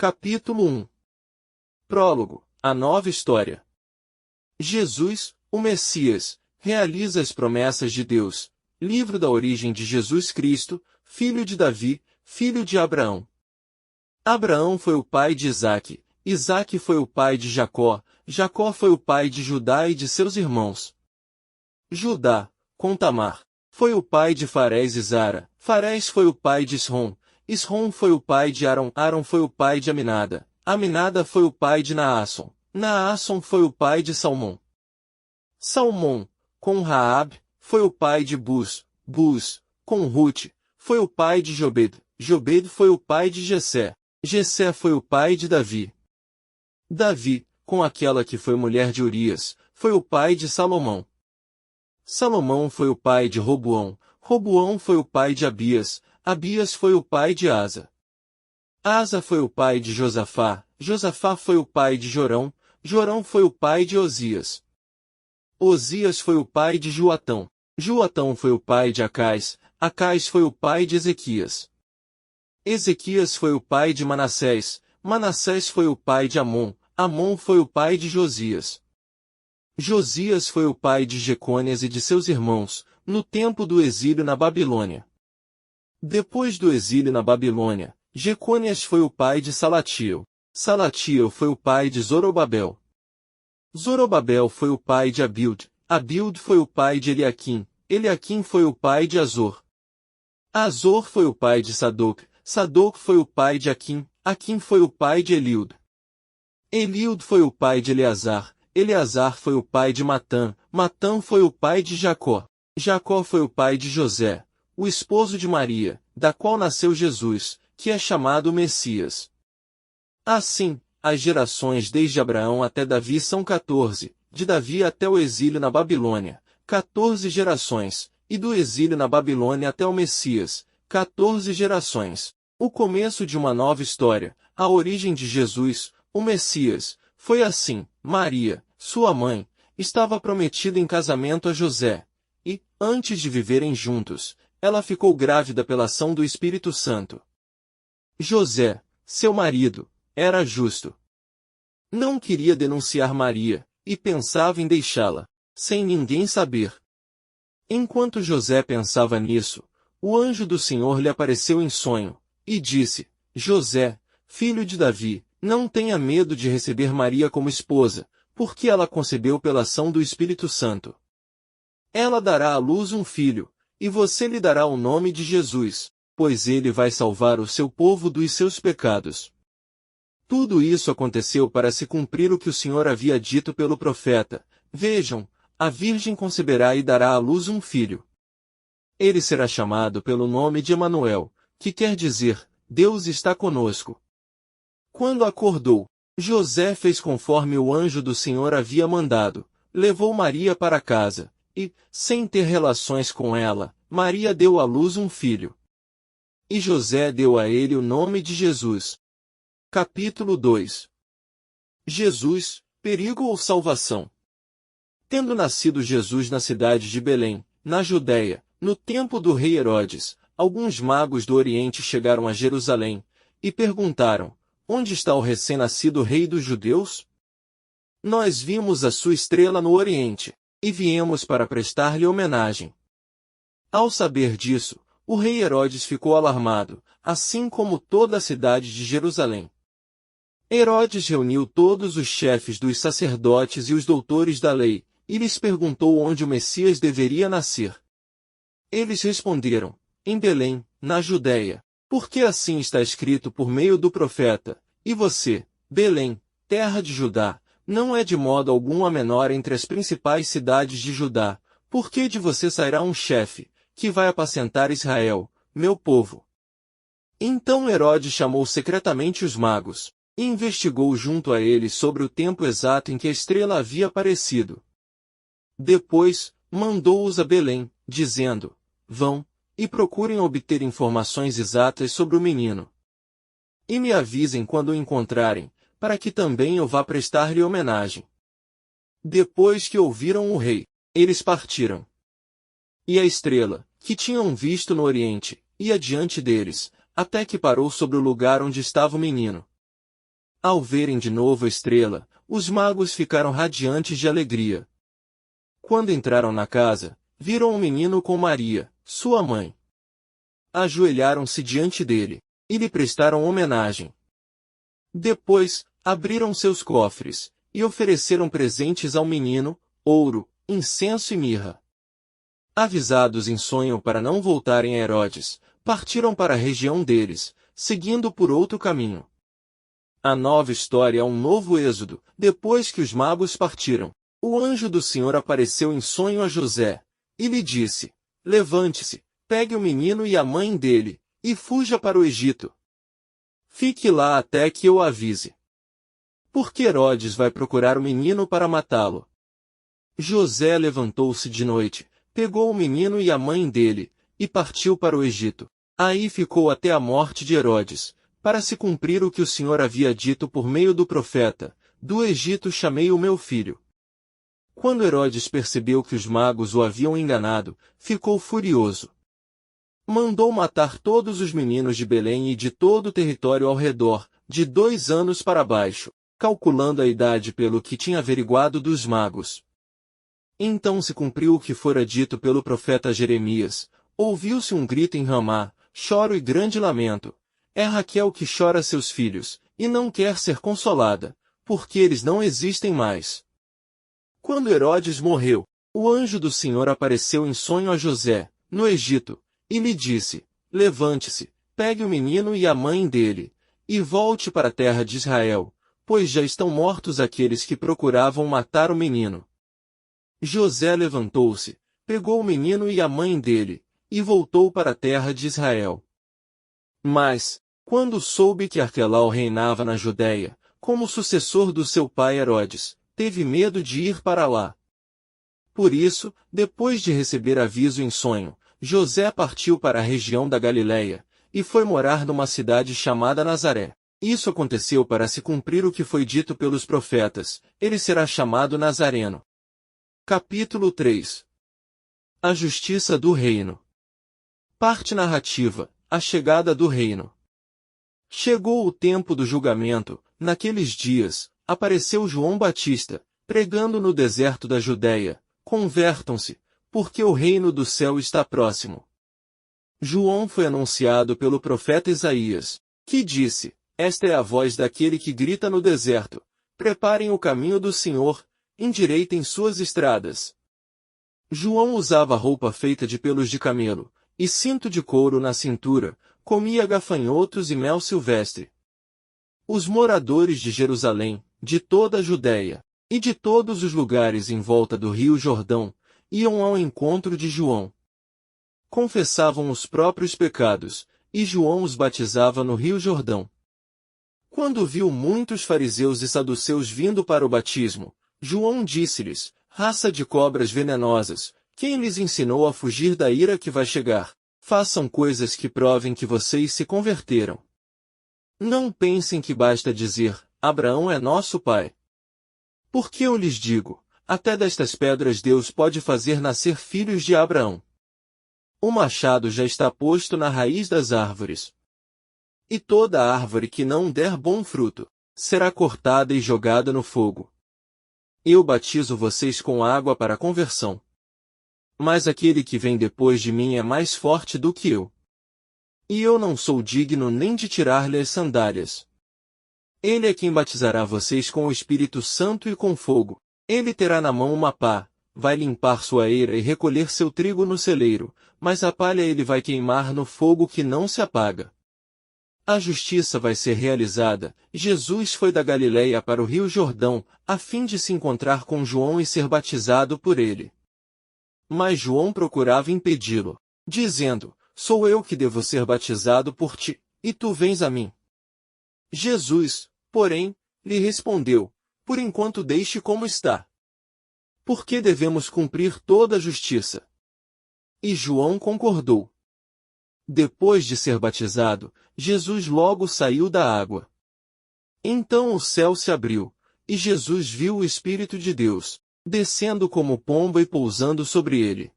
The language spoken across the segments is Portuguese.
Capítulo 1. Prólogo. A nova história. Jesus, o Messias, realiza as promessas de Deus. Livro da origem de Jesus Cristo, filho de Davi, filho de Abraão. Abraão foi o pai de Isaque, Isaque foi o pai de Jacó, Jacó foi o pai de Judá e de seus irmãos. Judá, com Tamar, foi o pai de Farés e Zara, Farés foi o pai de Esrom, Esrom foi o pai de Arão, Arão foi o pai de Aminada, Aminada foi o pai de Naasson, Naasson foi o pai de Salmão. Salmão, com Raabe, foi o pai de Bus, Bus, com Rute, foi o pai de Jobed, Jobed foi o pai de Jessé, Jessé foi o pai de Davi. Davi, com aquela que foi mulher de Urias, foi o pai de Salomão. Salomão foi o pai de Roboão, Roboão foi o pai de Abias, Abias foi o pai de Asa. Asa foi o pai de Josafá, Josafá foi o pai de Jorão, Jorão foi o pai de Osias. Osias foi o pai de Joatão, Joatão foi o pai de Acais, Acais foi o pai de Ezequias. Ezequias foi o pai de Manassés, Manassés foi o pai de Amon, Amon foi o pai de Josias. Josias foi o pai de Jecônias e de seus irmãos, no tempo do exílio na Babilônia. Depois do exílio na Babilônia, Jecônias foi o pai de Salatiel, Salatiel foi o pai de Zorobabel. Zorobabel foi o pai de Abiud, Abiud foi o pai de Eliaquim, Eliaquim foi o pai de Azor. Azor foi o pai de Sadoc, Sadoc foi o pai de Aquim, Aquim foi o pai de Eliud. Eliud foi o pai de Eleazar, Eleazar foi o pai de Matã, Matã foi o pai de Jacó, Jacó foi o pai de José, o esposo de Maria, da qual nasceu Jesus, que é chamado Messias. Assim, as gerações desde Abraão até Davi são 14, de Davi até o exílio na Babilônia, 14 gerações, e do exílio na Babilônia até o Messias, 14 gerações. O começo de uma nova história, a origem de Jesus, o Messias, foi assim: Maria, sua mãe, estava prometida em casamento a José, e, antes de viverem juntos, ela ficou grávida pela ação do Espírito Santo. José, seu marido, era justo. Não queria denunciar Maria, e pensava em deixá-la, sem ninguém saber. Enquanto José pensava nisso, o anjo do Senhor lhe apareceu em sonho, e disse: José, filho de Davi, não tenha medo de receber Maria como esposa, porque ela concebeu pela ação do Espírito Santo. Ela dará à luz um filho, e você lhe dará o nome de Jesus, pois ele vai salvar o seu povo dos seus pecados. Tudo isso aconteceu para se cumprir o que o Senhor havia dito pelo profeta: Vejam, a virgem conceberá e dará à luz um filho. Ele será chamado pelo nome de Emanuel, que quer dizer, Deus está conosco. Quando acordou, José fez conforme o anjo do Senhor havia mandado, levou Maria para casa, e, sem ter relações com ela, Maria deu à luz um filho. E José deu a ele o nome de Jesus. Capítulo 2. Jesus, perigo ou salvação? Tendo nascido Jesus na cidade de Belém, na Judéia, no tempo do rei Herodes, alguns magos do Oriente chegaram a Jerusalém, e perguntaram: Onde está o recém-nascido rei dos judeus? Nós vimos a sua estrela no Oriente, e viemos para prestar-lhe homenagem. Ao saber disso, o rei Herodes ficou alarmado, assim como toda a cidade de Jerusalém. Herodes reuniu todos os chefes dos sacerdotes e os doutores da lei, e lhes perguntou onde o Messias deveria nascer. Eles responderam: Em Belém, na Judéia, porque assim está escrito por meio do profeta: E você, Belém, terra de Judá, não é de modo algum a menor entre as principais cidades de Judá, porque de você sairá um chefe, que vai apacentar Israel, meu povo. Então Herodes chamou secretamente os magos, e investigou junto a eles sobre o tempo exato em que a estrela havia aparecido. Depois, mandou-os a Belém, dizendo: Vão, e procurem obter informações exatas sobre o menino. E me avisem quando o encontrarem, para que também eu vá prestar-lhe homenagem. Depois que ouviram o rei, eles partiram. E a estrela, que tinham visto no Oriente, ia diante deles, até que parou sobre o lugar onde estava o menino. Ao verem de novo a estrela, os magos ficaram radiantes de alegria. Quando entraram na casa, viram um menino com Maria, sua mãe. Ajoelharam-se diante dele, e lhe prestaram homenagem. Depois, abriram seus cofres, e ofereceram presentes ao menino, ouro, incenso e mirra. Avisados em sonho para não voltarem a Herodes, partiram para a região deles, seguindo por outro caminho. A nova história é um novo êxodo. Depois que os magos partiram, o anjo do Senhor apareceu em sonho a José, e lhe disse: levante-se, pegue o menino e a mãe dele, e fuja para o Egito. Fique lá até que eu avise. Porque Herodes vai procurar o menino para matá-lo. José levantou-se de noite, pegou o menino e a mãe dele, e partiu para o Egito. Aí ficou até a morte de Herodes, para se cumprir o que o Senhor havia dito por meio do profeta: do Egito chamei o meu filho. Quando Herodes percebeu que os magos o haviam enganado, ficou furioso. Mandou matar todos os meninos de Belém e de todo o território ao redor, de 2 anos para baixo, calculando a idade pelo que tinha averiguado dos magos. Então se cumpriu o que fora dito pelo profeta Jeremias: ouviu-se um grito em Ramá, choro e grande lamento. É Raquel que chora seus filhos, e não quer ser consolada, porque eles não existem mais. Quando Herodes morreu, o anjo do Senhor apareceu em sonho a José, no Egito, e lhe disse: levante-se, pegue o menino e a mãe dele, e volte para a terra de Israel, pois já estão mortos aqueles que procuravam matar o menino. José levantou-se, pegou o menino e a mãe dele, e voltou para a terra de Israel. Mas, quando soube que Arquelau reinava na Judéia, como sucessor do seu pai Herodes, teve medo de ir para lá. Por isso, depois de receber aviso em sonho, José partiu para a região da Galiléia, e foi morar numa cidade chamada Nazaré. Isso aconteceu para se cumprir o que foi dito pelos profetas: ele será chamado Nazareno. Capítulo 3. A justiça do reino. Parte narrativa: a chegada do reino. Chegou o tempo do julgamento. Naqueles dias, apareceu João Batista, pregando no deserto da Judéia: convertam-se, porque o reino do céu está próximo. João foi anunciado pelo profeta Isaías, que disse: esta é a voz daquele que grita no deserto: preparem o caminho do Senhor, endireitem suas estradas. João usava roupa feita de pelos de camelo, e cinto de couro na cintura, comia gafanhotos e mel silvestre. Os moradores de Jerusalém, de toda a Judéia, e de todos os lugares em volta do rio Jordão, iam ao encontro de João. Confessavam os próprios pecados, e João os batizava no rio Jordão. Quando viu muitos fariseus e saduceus vindo para o batismo, João disse-lhes: raça de cobras venenosas, quem lhes ensinou a fugir da ira que vai chegar? Façam coisas que provem que vocês se converteram. Não pensem que basta dizer: Abraão é nosso pai. Porque eu lhes digo, até destas pedras Deus pode fazer nascer filhos de Abraão. O machado já está posto na raiz das árvores. E toda árvore que não der bom fruto, será cortada e jogada no fogo. Eu batizo vocês com água para a conversão. Mas aquele que vem depois de mim é mais forte do que eu. E eu não sou digno nem de tirar-lhe as sandálias. Ele é quem batizará vocês com o Espírito Santo e com fogo. Ele terá na mão uma pá, vai limpar sua eira e recolher seu trigo no celeiro, mas a palha ele vai queimar no fogo que não se apaga. A justiça vai ser realizada. Jesus foi da Galiléia para o rio Jordão, a fim de se encontrar com João e ser batizado por ele. Mas João procurava impedi-lo, dizendo: sou eu que devo ser batizado por ti, e tu vens a mim. Jesus, porém, lhe respondeu: por enquanto deixe como está. Porque devemos cumprir toda a justiça. E João concordou. Depois de ser batizado, Jesus logo saiu da água. Então o céu se abriu, e Jesus viu o Espírito de Deus, descendo como pomba e pousando sobre ele.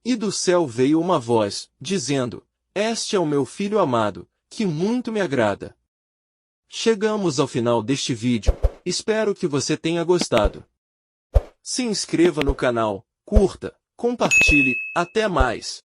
E do céu veio uma voz, dizendo: este é o meu filho amado, que muito me agrada. Chegamos ao final deste vídeo. Espero que você tenha gostado. Se inscreva no canal, curta, compartilhe. Até mais!